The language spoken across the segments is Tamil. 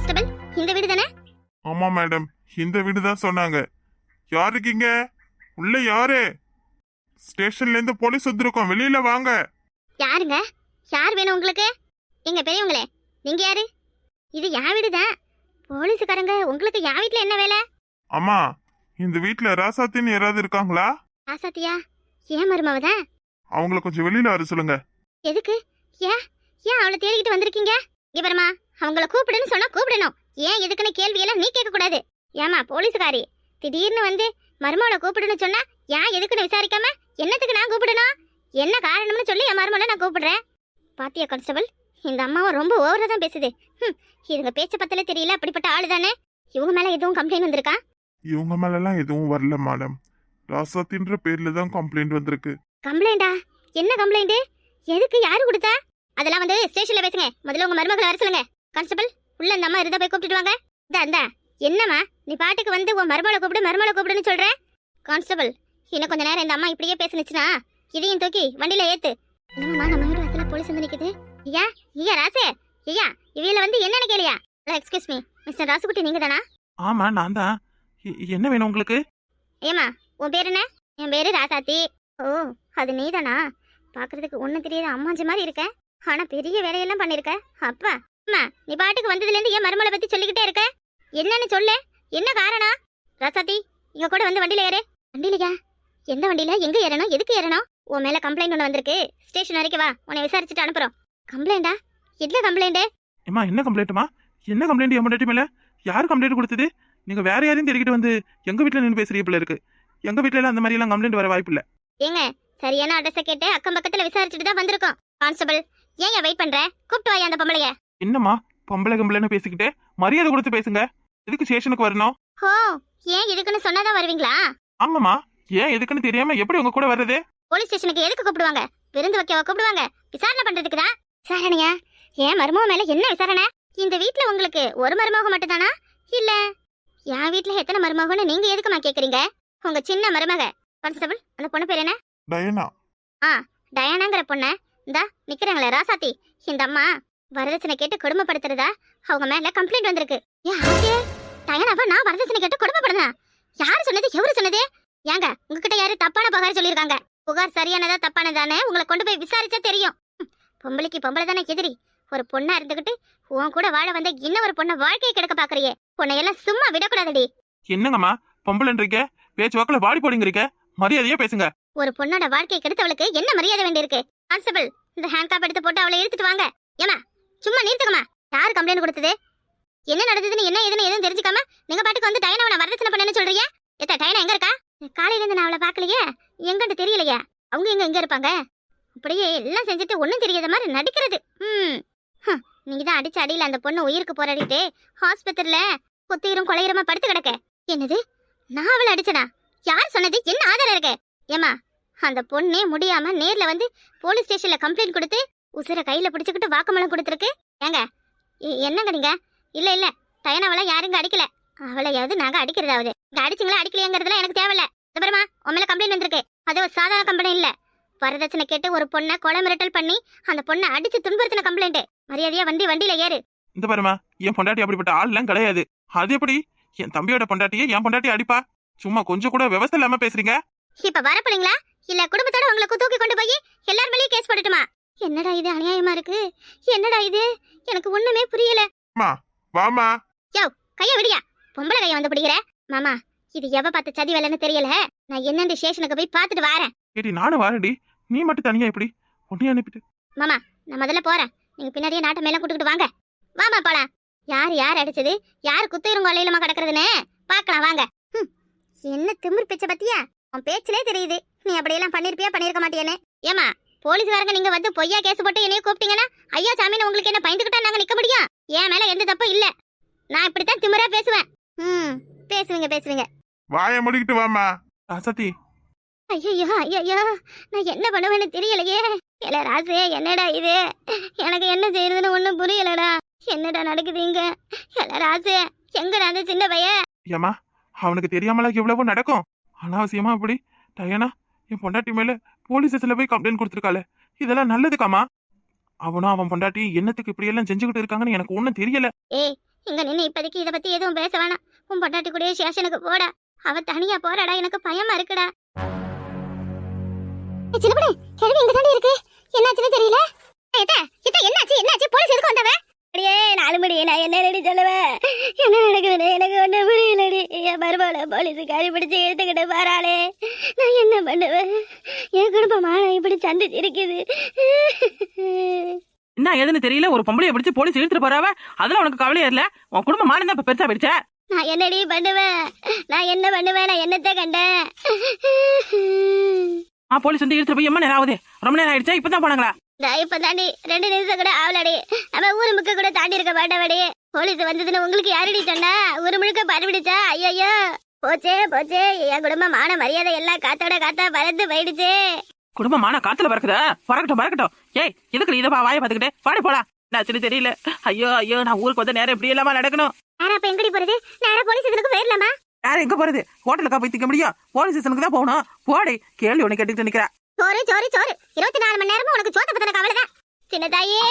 கான்ஸ்டபிள், இந்த வீடு தானே? ஆமா மேடம், இந்த வீடு தான் சொன்னாங்க. யார் இருக்கீங்க? உள்ள யாரு? ஸ்டேஷன்ல இருந்து போலீஸ் வந்திருக்கோம், வெளியில வாங்க. யாருங்க? யார் வேணும் உங்களுக்கு? எங்க பெரியவங்களே, நீங்க யாரு? இது என் வீடு தான். போலீஸுக்காரங்க, உங்களுக்கு என் வீட்டுல என்ன வேலை? அம்மா, இந்த வீட்டுல ராசாத்தின்னு யாராவது இருக்காங்களா? ராசாத்தியா? ஏன் மருமவதான்? அவங்கள கொஞ்சம் வெளியில வர சொல்லுங்க. எதுக்கு? ஏன் ஏன் அவளை தேடிக்கிட்டு வந்திருக்கீங்க? இங்க பாருமா, அவங்கள கூப்பிடுன்னு சொன்னா கூப்பிடணும். ஏன் எதுக்குன்னு கேள்வியெல்லாம் நீ கேட்க கூடாது. ஏமா போலீஸுக்காரி திடீர்னு வந்து மருமகளை கூப்பிடுன்னு சொன்னா ஏன் எதுக்குன்னு விசாரிக்காம என்னத்துக்கு நான் கூப்பிடணும்? என்ன காரணம்னு சொல்லி என் மருமகளை நான் கூப்பிடுறேன். பாத்தியா கான்ஸ்டபிள், இந்த அம்மாவும் ரொம்ப ஓவரா தான் பேசுது. இதுங்க பேச்ச பத்தல தெரியல, அப்படிப்பட்ட ஆளு தானே. இவங்க மேல எதுவும் கம்ப்ளைண்ட் வந்திருக்கா? இவங்க மேலாம் எதுவும் வரல மேடம். ராசாத்தின்ற பேர்ல தான் கம்ப்ளைண்ட் வந்திருக்கு. கம்ப்ளைண்டா? என்ன கம்ப்ளைண்ட்? எதுக்கு? யாரு கொடுத்தா? அதெல்லாம் வந்து ஸ்டேஷன்ல பேசுங்க. முதல்ல உங்க மருமகளை வர சொல்லுங்க. கான்ஸ்டபிள், உள்ள அந்த அம்மா இருந்தா போய் கூப்பிட்டு வாங்க. இந்த என்னம்மா நீ பாட்டுக்கு வந்து உன் மருமகளை கூப்பிடுன்னு சொல்ற? கான்ஸ்டபிள், இன்னும் கொஞ்ச நேரம் இந்த அம்மா இப்படியே பேசுனுச்சுன்னா இதையும் தூக்கி வண்டியில ஏத்து. என்னம்மா நம்ம வீட்டு வாசல்ல போலீஸ் வந்து நிக்குது. ஐயா ராசே, ஐயா இவையில வந்து என்னன்னு கேளியா? எக்ஸ்கியூஸ் மீ, மிஸ்டர் ராசுகுட்டி நீங்க தானா? ஆமா, நான் தான். என்ன வேணும் உங்களுக்கு? ஏமா உன் பேர் என்ன? என் பேரு ராசாத்தி. ஓ, அது நீதானா? பாக்குறதுக்கு ஒண்ணு தெரியாத அம்மாஞ்சி மாதிரி இருக்க, ஆனா பெரிய வேலையெல்லாம் பண்ணிருக்க. அப்பா அம்மா, நீ பாட்டுக்கு வந்ததுல இருந்து என் மருமலை பத்தி சொல்லிக்கிட்டே இருக்க. என்னன்னு சொல்லு, என்ன காரணம்? ராசாத்தி, இங்க கூட வந்து வண்டியில ஏறு. வண்டியிலயா? எந்த வண்டியில? எங்க ஏறணும்? எதுக்கு ஏறணும்? உன் மேல கம்ப்ளைண்ட் ஒண்ணு வந்திருக்கு. ஸ்டேஷன் வரைக்கும் வா, உன்னை விசாரிச்சுட்டு அனுப்புறோம். கம்ப்ளைண்டா? என்ன கம்ப்ளைண்ட்? ஏமா என்ன கம்ப்ளைண்ட்டுமா? என்ன கம்ப்ளைண்ட்? என் பொண்டாட்டி மேல யார் கம்ப்ளைண்ட் கொடுத்தது? நீங்க வேற யாரையும் தேடிக்கிட்டு வந்து எங்க வீட்டுல நின்று பேசுறீங்க போல இருக்கு. எங்க வீட்டுல எல்லாம் அந்த மாதிரி எல்லாம் கம்ப்ளைண்ட் வர வாய்ப்பு இல்ல. ஏங்க, சரியான அட்ரஸ கேட்டு அக்கம் பக்கத்துல விசாரிச்சுட்டு தான் வந்திருக்கோம். கான்ஸ்டபிள், ஏங்க வெயிட் பண்ற? கூப்பிட்டு வாயா அந்த பொம்பளைய. என்னம்மா பொம்பளை கம்பளைன்னு பேசிக்கிட்டு மரியாதை கொடுத்து பேசுங்க. எதுக்கு ஸ்டேஷனுக்கு வரணும்? ஹோ, ஏன் இதுக்குன்னு சொன்னாதான் வருவீங்களா? ஆமாமா, ஏன் எதுக்குன்னு தெரியாம எப்படி உங்க கூட வர்றது? போலீஸ் ஸ்டேஷனுக்கு எதுக்கு கூப்பிடுவாங்க? விருந்து வைக்கவா கூப்பிடுவாங்க? விசாரணை பண்றதுக்கு தான். விசாரணையா? ஏன் மருமக மேல என்ன விசாரணை? இந்த வீட்ல உங்களுக்கு ஒரு மருமக மட்டும் தானா? இல்ல என் வீட்ல எத்தனை மருமகன்னு நீங்க எதுக்குமா கேக்குறீங்க? உங்க சின்ன மருமக. கான்ஸ்டபிள், அந்த பொண்ணு பேர் என்ன? டயனா. டயானாங்கிற பொண்ண இந்தா நிக்கிறாங்களே ராசாத்தி, இந்த அம்மா வரதட்சணை கேட்டு கொடுமைப்படுத்துறதா அவங்க மேல கம்ப்ளைண்ட் வந்திருக்கு. ஏன் ஆச்சே? டயானாவா நான் வரதட்சணை கேட்டு கொடுமைப்படுறா? யாரு சொன்னது? எவரு சொன்னது? ஏங்க, உங்ககிட்ட யாரு தப்பான புகார் சொல்லியிருக்காங்க? புகார் சரியானதா தப்பானதானே உங்களை கொண்டு போய் விசாரிச்சா தெரியும். பொம்பளைக்கு பொம்பளை தானே எதிரி. ஒரு பொண்ணா இருந்துகிட்டு உன் கூட வாழ வந்த இன்னொரு பொண்ணை வாழ்க்கையை கெடுக்க பாக்குறியே, உன்னையெல்லாம் சும்மா விடக்கூடாதுடி. என்னங்கம்மா பொம்பளைன்றீங்க, பேச்சு வாக்குல வாடி போடுங்கிறீங்க, மரியாதையா பேசுங்க. ஒரு பொண்ணோட வாழ்க்கையை கெடுத்தவளுக்கு என்ன மரியாதை வேண்டி இருக்கு? கான்ஸ்டபிள், இந்த ஹேண்ட் காப் எடுத்து போட்டு அவளை இழுத்துட்டு வாங்க. ஏமா சும்மா நிறுத்துக்கமா. யார் கம்ப்ளைண்ட் கொடுத்தது? என்ன நடந்ததுன்னு என்ன ஏதுன்னு எதுவும் தெரிஞ்சுக்காம நீங்க பாட்டுக்கு வந்து டயனாவை நான் வரதட்சணை பண்ணேன்னு சொல்றீங்க. டயனா எங்க இருக்கா? காலையில இருந்து நான் அவளை பாக்கலையே, எங்கன்னு தெரியலையா? அவங்க எங்க இருப்பாங்க? அப்படியே எல்லாம் செஞ்சுட்டு ஒண்ணும் தெரியாத மாதிரி நடிக்கிறது. நீங்க தான் அடிச்ச அடியில அந்த பொண்ணு உயிருக்கு போராடிட்டு ஆஸ்பத்திரியில குத்தீரும் கொலையுரமா படுத்து கிடக்க. என்னது, நான் அவளை அடிச்சனா? யார் சொன்னது? என்ன ஆதாரம் இருக்கு? ஏமா, அந்த பொண்ணே முடியாம நேர்ல வந்து போலீஸ் ஸ்டேஷன்ல கம்ப்ளைண்ட் கொடுத்து உசுர கையில பிடிச்சுக்கிட்டு வாக்குமூலம் கொடுத்துருக்கு. ஏங்க என்னங்க நீங்க? இல்ல டயனாவளை யாருங்க அடிக்கல. அவளையாவது நாங்க அடிக்கிறதாவது. இங்க அடிச்சுங்களா அடிக்கலையாங்கிறதுலாம் எனக்கு தேவையில்ல. அப்புறமா உன் மேல கம்ப்ளைண்ட் வந்திருக்கு. அது ஒரு சாதாரண கம்ப்ளைண்ட் இல்ல. வரதட்சணை கேட்டு ஒரு பொண்ணை கொலை மிரட்டல் பண்ணி அந்த பொண்ணை அடிச்சு துன்புறுத்தின கம்ப்ளைண்ட். மரியாதையா வண்டியில ஏறு. இந்த பாருமா, என் பொண்டாட்டி அப்படிப்பட்ட ஆள் எல்லாம் கிடையாது. அது எப்படி என் தம்பியோட பொண்டாட்டியே என் பொண்டாட்டி அடிப்பா? சும்மா கொஞ்சம் கூட விவசாய இல்லாம பேசுறீங்க. இப்ப வரப்போறீங்களா இல்ல குடும்பத்தோட உங்களுக்கு தூக்கி கொண்டு போய் எல்லார் மேலயும் கேஸ் போடட்டுமா? என்னடா இது அநியாயமா இருக்கு. என்னடா இது, எனக்கு ஒண்ணுமே புரியல. வாமா. யோ, கைய விடியா. பொம்பளை கைய வந்து பிடிக்கிற. மாமா, இது எவ பார்த்த சதி வேலைன்னு தெரியல. நான் என்னண்டு ஸ்டேஷனுக்கு போய் பாத்துட்டு வரேன். ஏடி நானும் வரடி, நீ மட்டும் தனியா எப்படி? உன்னைய அனுப்பிட்டு. மாமா, நான் முதல்ல போறேன். நீங்க பின்னாடியே நாட்டை மேல கூட்டிட்டு வாங்க. வாமா போலாம். யார் அடிச்சது, யார் குத்துயிரும் கொலையிலுமா கிடக்குறதுன்னு பாக்கலாம் வாங்க. என்ன திமிர் பிச்சை பத்தியா? உன் பேச்சிலே தெரியுது நீ அப்படியெல்லாம் பண்ணிருப்பியா பண்ணிருக்க மாட்டியேன்னு. ஏமா, போலீஸ்காரங்க நீங்க வந்து பொய்யா கேஸ் போட்டு என்னைய கூப்பிட்டீங்கன்னா ஐயா சாமின்னு உங்களுக்கு என்ன பயந்துகிட்டா நாங்க நிக்க முடியும்? என் மேல எந்த தப்பும் இல்ல. நான் இப்படித்தான் திமிரா பேசுவேன். பேசுவீங்க. வாய முடிக்கிட்டு வாமா. ராசாத்தி, ஐயோ, நான் என்ன பண்ணுவேன்னு தெரியலையே. இல்ல ராசு, என்னடா இது? எனக்கு என்ன செய்யறதுன்னு ஒண்ணும் புரியலடா. என்னடா நடக்குது இங்க? இல்ல ராசு, எங்கடா அந்த சின்ன பையன்? ஏமா அவனுக்கு தெரியாமலா எவ்வளவோ நடக்கும்? அனாவசியமா அப்படி டயனா என் பொண்டாட்டி மேல போலீஸ் ஸ்டேஷன்ல போய் கம்ப்ளைண்ட் கொடுத்துருக்காளே, இதெல்லாம் நல்லதுக்காமா? அவனும் அவன் பொண்டாட்டி என்னத்துக்கு இப்படி எல்லாம் செஞ்சுக்கிட்டு இருக்காங்கன்னு எனக்கு ஒண்ணும் தெரியல. ஏய், இங்க நின்னு இப்போதைக்கு இதை பத்தி எதுவும் பேச வேணாம். உன் பொண்டாட்டி கூட ஸ்டேஷனுக்கு போடா. அவ தனியா போறாடா, எனக்கு பயமா இருக்குடா. சின்னப்படி கிழவி இங்க தாண்டி இருக்கு. என்னாச்சுன்னு தெரியல. என்னாச்சு போலீஸ் எதுக்கு வந்தவ? அடியே 4 மணி, நான் என்ன ரெடி சொல்லுவேன்? என்ன நடக்குதுன்னு எனக்கு ஒண்ணு புரியலடி. என் மருமகளை போலீஸ் காரி பிடிச்சு எடுத்துக்கிட்டு பாராளே. நான் என்ன பண்ணுவேன்? என் குடும்பமா இப்படி சந்திச்சு இருக்குது. என்ன ஏதுன்னு தெரியல, ஒரு பொம்பளைய பிடிச்சு போலீஸ் இழுத்துட்டு போறாவ. அதெல்லாம் உனக்கு கவலையா இல்ல? உன் குடும்பம் மானம் தான் இப்ப பெருசா போயிடுச்சா? நான் என்னடி பண்ணுவேன்? நான் என்னத்தை கண்டேன்? போலீஸ் வந்து இழுத்துட்டு போய் எம்மா நேரம் ஆகுது. ரொம்ப நேரம் ஆயிடுச்சா? இப்பதான் போனாங்களா? நான் இப்ப தாண்டி 2 நிமிஷம் கூட ஆவலடி. நம்ம ஊரு முக்க கூட தாண்டி இருக்க மாட்டவடி. போலீஸ் வந்ததுன்னு உங்களுக்கு யாரடி சொன்னா? ஊரு முழுக்க பரவிடுச்சா? ஐயோ போச்சே. என் குடும்பம் மான மரியாதை எல்லாம் காத்தோட காத்தா பறந்து போயிடுச்சு. குடும்பம் மான காத்துல பறக்குதா? பறக்கட்டும். ஏய் எதுக்கு இதை வாயை பாத்துக்கிட்டே பாடி போலாம். நான் தெரியல. ஐயோ நான் ஊருக்கு வந்த நேரம் இப்படி இல்லாம நடக்கணும். நேரா அப்ப எங்கடி போறது? நேரா போலீஸ் ஸ்டேஷனுக்கு போயிடலாமா? யார எங்க போறது? ஹோட்டலுக்கா போய் திக்க முடியும்? போலீஸ் ஸ்டேஷனுக்கு தான் போகணும். போடி. கேள்வி உனக்கு கேட்டுக்கிட்டு நிக்கிறா. சோறு 24 மணி நேரமும் உனக்கு சோத்த பத்தின கவலைதான். சின்னதாயே,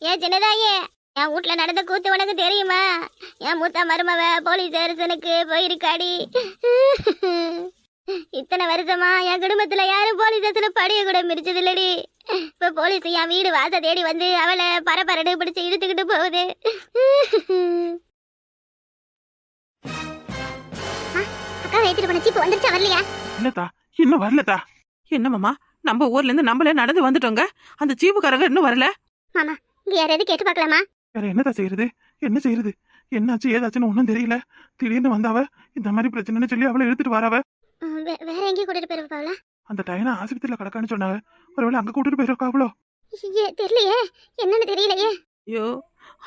என் வீட்டுல நடந்த கூத்து உனக்கு தெரியுமா? என் மூத்த மருமவ போலீஸ் ஸ்டேஷனுக்கு போயிருக்காடி. இத்தனை வருஷமா என் குடும்பத்துல யாரும் போலீஸ் ஸ்டேஷன்ல படிய கூட மிரிச்சது இல்லடி. இப்ப போலீஸ் என் வீடு வாச தேடி வந்து அவளை பரபரடு பிடிச்சு இழுத்துக்கிட்டு போகுது. அக்கா ஏத்திட்டு போன சீப்பு வந்துருச்சா வரலையா? இல்லத்தா, இன்னும் வரலத்தா. என்னமாமா, நம்ம ஊர்ல இருந்து நம்மளே நடந்து வந்துட்டோங்க. அந்த சீப்புக்காரங்க இன்னும் வரல. மாமா இங்க யாராவது கேட்டு பார்க்கலாமா? வேற என்னதான் செய்யறது? என்ன செய்யறது? என்னாச்சு ஏதாச்சுன்னு ஒண்ணும் தெரியல. திடீர்னு வந்தாவ இந்த மாதிரி பிரச்சனைன்னு சொல்லி அவளை எடுத்துட்டு வரவ. வேற எங்கேயும் கூட்டிட்டு போயிருப்பாங்களா? அந்த டைனா ஆஸ்பத்திரியில கிடக்கான்னு சொன்னாங்க. ஒருவேளை அங்க கூட்டிட்டு போயிருக்கா அவ்வளோ? தெரியலையே, என்னன்னு தெரியலையே. ஐயோ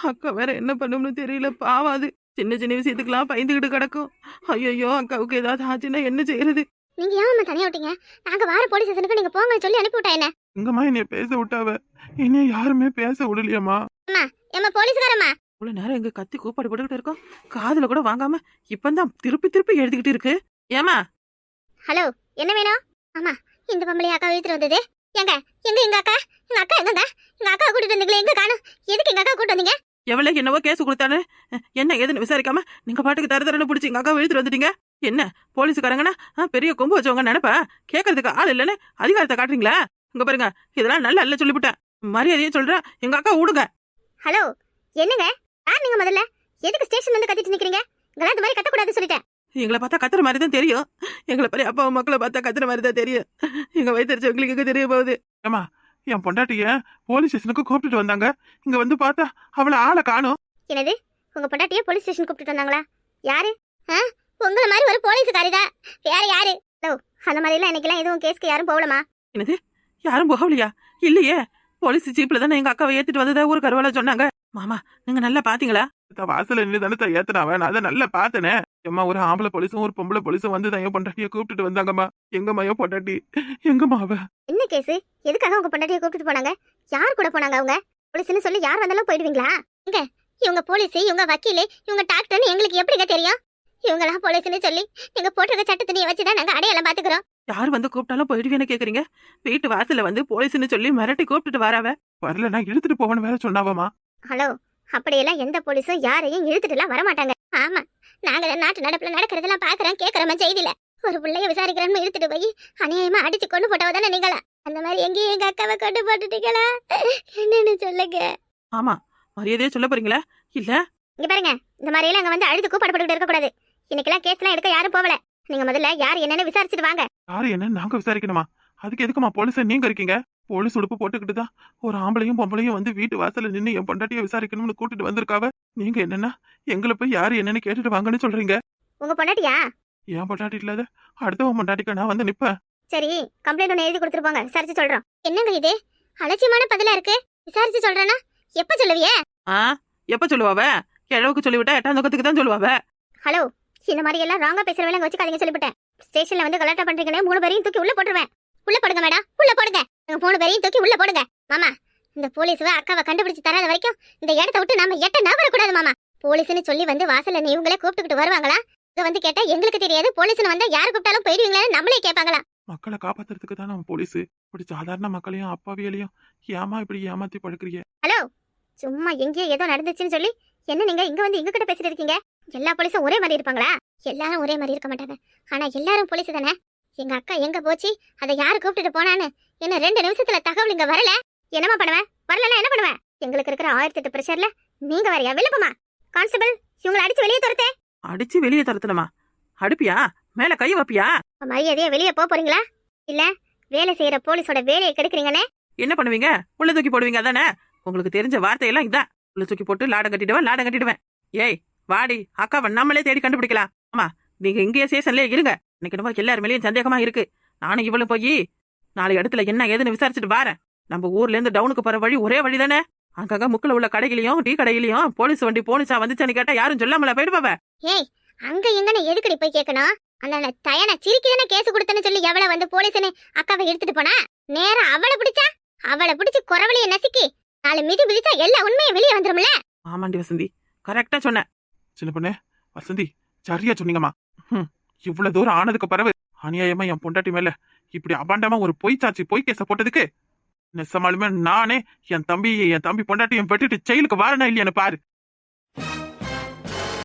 அக்கா வேற என்ன பண்ணும்னு தெரியல. பாவாது சின்ன விஷயத்துக்கெல்லாம் பயந்துகிட்டு கிடக்கும். ஐயோ அக்காவுக்கு ஏதாவது ஆச்சுன்னா என்ன செய்யறது? நீங்க ஏன் தனியா விட்டீங்க? நாங்க வார போலீஸ் ஸ்டேஷனுக்கு நீங்க போங்கன்னு சொல்லி அனுப்பி விட்டா என்ன? எங்கம்மா என்னைய பேச விட்டாவ. என்னைய யாருமே பேச விடலையம்மா. ஏமா போலீஸ்காரம்மா, இவ்வளவு நேரம் எங்க கத்தி கூப்பாடு போட்டுக்கிட்டு இருக்கோம். காதுல கூட வாங்காம இப்பதான் திருப்பி எழுதிக்கிட்டு இருக்கு. ஏமா? ஹலோ, என்ன வேணும்? ஆமா, இந்த பொம்பளை அக்கா இழுத்துட்டு வந்தது. எங்க எங்க அக்கா எங்கங்க? எங்க அக்கா கூட்டிட்டு வந்தீங்களே, எங்க காணோம்? எதுக்கு எங்க அக்கா கூட்டிட்டு வந்தீங்க? எவ்வளவு என்னவோ கேஸ் கொடுத்தானு என்ன ஏதுன்னு விசாரிக்காம நீங்க பாட்டுக்கு தரதரன்னு பிடிச்சி எங்க அக்கா இழுத்துட்டு வந்துட்டீங்க. என்ன போலீஸ்காரங்கன்னா பெரிய கொம்பு வச்சவங்க நினைப்ப? கேட்கறதுக்கு ஆள் இல்லைன்னு அதிகாரத்தை காட்டுறீங்களா? இங்க பாருங்க, இதெல்லாம் நல்லா இல்ல சொல்லிவிட்டேன். மரியாதையே சொல்றேன், எங்க அக்கா விடுங்க. ஹலோ, என்னங்க? யார் நீங்க? முதல்ல எதுக்கு ஸ்டேஷன் வந்து கத்திட்டு நிக்கிறீங்க? இங்கெல்லாம் இந்த மாதிரி கத்தக்கூடாது சொல்லிட்டேன். எங்களை பார்த்தா கத்துற மாதிரி தான் தெரியும். எங்களை பெரிய அப்பா மக்களை பார்த்தா கத்துற மாதிரி தான் தெரியும். எங்க வயிற்றுச்சவங்களுக்கு தெரிய போகுது. ஏமா, என் பொண்டாட்டிய போலீஸ் ஸ்டேஷனுக்கு கூப்பிட்டுட்டு வந்தாங்க. இங்க வந்து பார்த்தா அவளை ஆளை காணோம். என்னது? உங்க பொண்டாட்டிய போலீஸ் ஸ்டேஷன் கூப்பிட்டு வந்தாங்களா? யாரு? உங்களை மாதிரி ஒரு போலீஸ்காரிதான். வேற யாரு? ஹலோ, அந்த மாதிரி எல்லாம் இன்னைக்கெல்லாம் எதுவும் கேஸ்க்கு யாரும் போகலமா? என்னது? யாரும் போகலையா? இல்லையே, போலீஸ் ஜீப்ல தானே எங்க அக்காவை ஏத்திட்டு வந்ததா ஒரு கருவால சொன்னாங்க. மாமா நீங்க நல்லா பாத்தீங்களா? வாசல நின்று தானே ஏத்தனாவ, நான் அதை நல்லா பாத்தனே. எம்மா, ஒரு ஆம்பளை போலீஸும் ஒரு பொம்பளை போலீஸும் வந்து தான் என் பொண்டாட்டிய கூப்பிட்டுட்டு வந்தாங்கம்மா. எங்கம்மா என் பொண்டாட்டி? எங்கம்மா அவ? என்ன கேஸ்? எதுக்காக உங்க பொண்டாட்டிய கூப்பிட்டு போனாங்க? யார் கூட போனாங்க அவங்க? போலீஸ்னு சொல்லி யார் வந்தாலும் போயிடுவீங்களா? இங்க இவங்க போலீஸ், இவங்க வக்கீல், இவங்க டாக்டர்னு எங்களுக்கு எப்படிங்க தெரியும்? இவங்கெல்லாம் போலீஸ்னு சொல்லி நீங்க போட்டிருக்க சட்டத்தினியை வச்சுதான் நாங்க அடையாளம் பாத்துக்கிறோம். யார் வந்து கூப்பிட்டாலும் போயிடுவேன்னு கேக்குறீங்க? வீட்டு வாசல்ல வந்து போலீஸ்னு சொல்லி மிரட்டி கூப்பிட்டுட்டு வராவ. வரல, நான் இழுத்துட்டு போவேன்னு வேற சொன்னாவமா. ஹலோ, அப்படியெல்லாம் எந்த போலீஸும் யாரையும் இழுத்துட்டு எல்லாம் வரமாட்டாங்க. ஆமா, நாங்க நாட்டு நடப்புல நடக்கிறதெல்லாம் பாக்குறோம், கேக்குறோமா செய்தியில. ஒரு பிள்ளைய விசாரிக்கிறோம்னு இழுத்துட்டு போய் அநியாயமா அடிச்சு கொண்டு போட்டவ தானே நீங்களா? அந்த மாதிரி எங்கேயும் எங்க அக்காவை கொண்டு போட்டுட்டீங்களா? என்னன்னு சொல்லுங்க. ஆமா, மரியாதையே சொல்ல போறீங்களா? இல்ல இங்க பாருங்க, இந்த மாதிரி எல்லாம் அங்க வந்து அழுது கூப்பாடுபட்டு இருக்க கூடாது. இன்னைக்கெல்லாம் கேஸ் எல்லாம் எடுக்க யாரும் போகல. நீங்க முதல்ல யார் என்னன்னு விசாரிச்சுட்டு வாங்க. யாரு என்ன நாங்க விசாரிக்கணுமா? அதுக்கு எதுக்குமா போலீஸ நீங்க இருக்கீங்க? போலீஸ் உடுப்பு போட்டுக்கிட்டு தான் ஒரு ஆம்பளையும் பொம்பளையும் வந்து வீட்டு வாசல்ல நின்று என் பொண்டாட்டிய விசாரிக்கணும்னு கூட்டிட்டு வந்திருக்காவ. நீங்க என்னன்னா எங்களை போய் யாரு என்னன்னு கேட்டுட்டு வாங்கன்னு சொல்றீங்க? உங்க பொண்டாட்டியா? என் பொண்டாட்டி இல்லாத அடுத்தவன் பொண்டாட்டிக்கு நான் வந்து நிப்பேன். சரி, கம்ப்ளைண்ட் ஒன்று எழுதி கொடுத்துருப்பாங்க, விசாரிச்சு சொல்றோம். என்னங்க இது அலட்சியமான பதிலா இருக்கு? விசாரிச்சு சொல்றேன்னா எப்ப சொல்லுவியே? எப்ப சொல்லுவாவ? கிழவுக்கு சொல்லிவிட்டா 8ஆம் தக்கத்துக்கு தான் சொல்லுவாவ. ஹலோ, இந்த மாதிரி எல்லாம் ராங்கா பேசுற வேலை வச்சுக்காதீங்க சொல்லிவிட்டேன். ஸ்டேஷன்ல வந்து கலாட்டா பண்றீங்கன்னு 3 பேரையும் தூக்கி உள்ள போட்டுருவேன். உள்ள போடுங்க மேடம், உள்ள போடுங்க. 3 பேரையும் தூக்கி உள்ள போடுங்க. மாமா, இந்த போலீஸ்வ அக்காவை கண்டுபிடிச்சு தராத வரைக்கும் இந்த இடத்த விட்டு நாம எட்ட நகரக்கூடாது மாமா. போலீஸ்னு சொல்லி வந்து வாசல்ல இவங்களே கூப்பிட்டுக்கிட்டு வருவாங்களா? இங்க வந்து கேட்டா எங்களுக்கு தெரியாது, போலீஸ்னு வந்தா யாரு கூப்பிட்டாலும் போயிடுவீங்களான்னு நம்மளே கேட்பாங்களா? மக்களை காப்பாத்துறதுக்கு தான் நம்ம போலீஸ். இப்படி சாதாரண மக்களையும் அப்பாவியலையும் ஏமா இப்படி ஏமாத்தி படுக்கிறீங்க? ஹலோ, சும்மா எங்கேயோ ஏதோ நடந்துச்சுன்னு சொல்லி என்ன நீங்க இங்க வந்து எங்க கிட்ட பேசிட்டு இருக்கீங்க? எல்லா போலீஸும் ஒரே மாதிரி இருப்பாங்களா? எல்லாரும் ஒரே மாதிரி இருக்க மாட்டாங்க. ஆனா எல்லாரும் போலீஸ் தானே. எங்க அக்கா எங்க போச்சு, அதை யாரு கூப்பிட்டுட்டு போனான்னு என்ன 2 நிமிஷத்துல தகவல் இங்க வரல. என்னமா பண்ணுவேன்? வரலன்னா என்ன பண்ணுவேன்? எங்களுக்கு இருக்கிற 1008 பிரஷர்ல நீங்க வரையா விழுப்புமா? கான்ஸ்டபிள், இவங்களை அடிச்சு வெளியே துரத்தே. அடிச்சு வெளியே தரத்துலமா? அடுப்பியா? மேல கை வைப்பியா? மரியாதையா வெளியே போறீங்களா இல்ல வேலை செய்யற போலீஸோட வேலையை கெடுக்குறீங்கன்னு? என்ன பண்ணுவீங்க? உள்ள தூக்கி போடுவீங்க அதானே? உங்களுக்கு தெரிஞ்ச வார்த்தையெல்லாம் இதான். உள்ள தூக்கி போட்டு லாடம் கட்டிடுவேன். ஏய் வாடி, அக்காவை நம்மளே தேடி கண்டுபிடிக்கலாம். ஆமா, நீங்க இங்கேயே ஸ்டேஷன்லயே இருங்க. இன்னைக்கு நம்ம எல்லார் மேலேயும் சந்தேகமா இருக்கு. நானும் இவ்வளவு போய் நாளை இடத்துல என்ன ஏதுன்னு விசாரிச்சுட்டு வரேன். நம்ம ஊர்ல இருந்து டவுனுக்கு போற வழி ஒரே வழி தானே. அங்கங்க முக்கில் உள்ள கடைகளையும் டீ கடையிலையும் போலீஸ் வண்டி போலீஸா வந்துச்சான்னு கேட்டா யாரும் சொல்லாமல போயிடுவாவ. ஏய், அங்க எங்கன்னு எதுக்கடி போய் கேட்கணும்? அந்த தயனை சிரிக்குதானே கேஸ் கொடுத்தேன்னு சொல்லி எவ்வளவு வந்து போலீஸ்னு அக்காவை எடுத்துட்டு போனா, நேரா அவளை பிடிச்சு குறவழிய நசுக்கி 4 மிதி மிதிச்சா எல்லா உண்மையும் வெளியே வந்துரும்ல. ஆமாண்டி வசந்தி, கரெக்டா சொன்னேன். சின்ன பொண்ணு வசந்தி, சரியா சொன்னீங்கம்மா. இவ்வளவு தூரம் ஆனதுக்கு பிறகு அநியாயமா என் பொண்டாட்டி மேல இப்படி அபாண்டமா ஒரு பொய் கேஸ போட்டதுக்கு நெசமாலுமே நானே என் தம்பி பொண்டாட்டியும் வெட்டிட்டு செயலுக்கு வாரனா இல்லையான்னு பாரு.